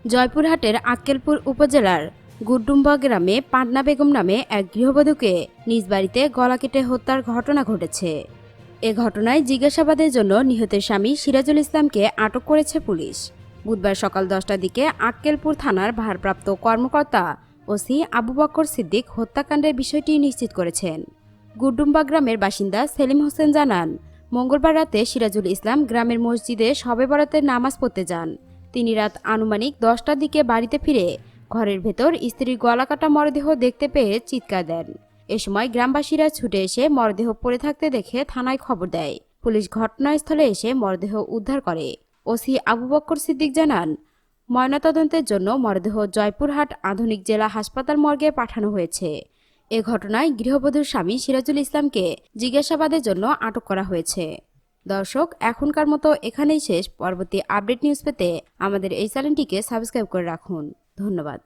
জয়পুরহাটের আক্কেলপুর উপজেলার গুড্ডুম্বা গ্রামে পান্না বেগম নামে এক গৃহবধূকে নিজ বাড়িতে গলা কেটে হত্যার ঘটনা ঘটেছে। এ ঘটনায় জিজ্ঞাসাবাদের জন্য নিহতের স্বামী সিরাজুল ইসলামকে আটক করেছে পুলিশ। বুধবার সকাল 10টার দিকে আক্কেলপুর থানার ভারপ্রাপ্ত কর্মকর্তা ওসি আবু বকর সিদ্দিক হত্যাকাণ্ডের বিষয়টি নিশ্চিত করেছেন। গুড্ডুম্বা গ্রামের বাসিন্দা সেলিম হোসেন জানান, মঙ্গলবার রাতে সিরাজুল ইসলাম গ্রামের মসজিদে শবে বরাতের নামাজ পড়তে যান। তিনি রাত আনুমানিক 10টার দিকে বাড়িতে ফিরে ঘরের ভেতর স্ত্রীর গলাকাটা মরদেহ দেখতে পেয়ে চিৎকার দেন। এ সময় গ্রামবাসীরা ছুটে এসে মরদেহ পড়ে থাকতে দেখে থানায় খবর দেয়। পুলিশ ঘটনাস্থলে এসে মরদেহ উদ্ধার করে। ওসি আবু বকর সিদ্দিক জানান, ময়নাতদন্তের জন্য মরদেহ জয়পুরহাট আধুনিক জেলা হাসপাতাল মর্গে পাঠানো হয়েছে। এ ঘটনায় গৃহবধূর স্বামী সিরাজুল ইসলামকে জিজ্ঞাসাবাদের জন্য আটক করা হয়েছে। দর্শক, এখনকার মতো এখানেই শেষ। পরবর্তী আপডেট নিউজ পেতে আমাদের এই চ্যানেলটিকে সাবস্ক্রাইব করে রাখুন। ধন্যবাদ।